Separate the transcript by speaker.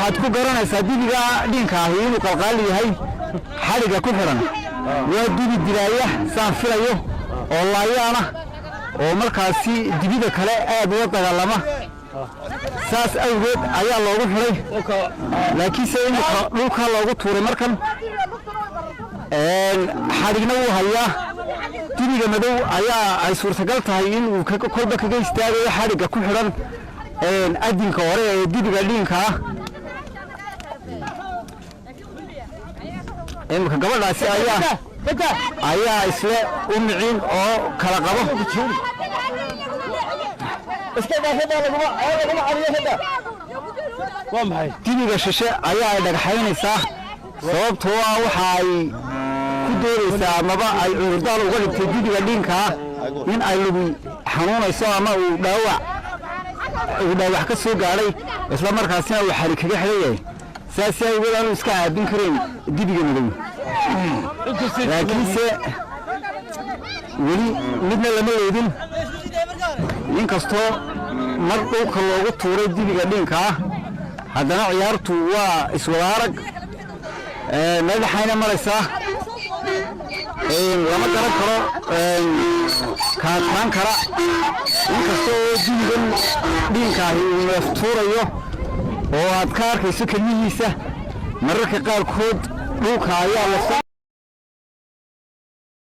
Speaker 1: waxaad ku garanaysaa dibiga dhinka ah inuu qalqaali yahay xariga ku xiran waa dibi dilaaya saan filayo oo laayana oo markaasi dibida kale aad uga dagaalama saas awgeed ayaa loogu xiray laakiin sayidka dhulka loogu tuuray markan xarigna uu hayaa dibiga madow ayaa ay suurtagal tahay in uu kolba kaga istaagayo xariga ku xiran adinka hore ee dibiga dhinka ah imka gabadhaasi ayaa isla u miciin oo kala qabo dibiga shishe ayaa ay dhagaxaynaysaa sababtoo ah waxa ay ku doonaysaa amaba ay cudurdaar uga dhigtay dibiga dhinka ah in ay lugu xanuunayso ama uu dhaawac ka soo gaadhay isla markaasina uu xari kaga xiran yahay saas awgeed aanu iska caabin karayn dibiga madow laakiinse weli midna lama leedin inkastoo mar dhulka loogu tuuray dibiga dhinka ah haddana ciyaartu waa iswada arag madaxayna maraysaa lama garan karo kaadkaan kara inkastoo dibigan dhinka ahi uu neef tuurayo oo aad ka arkayso kelmihiisa mararka qaarkood dhulka ayaa la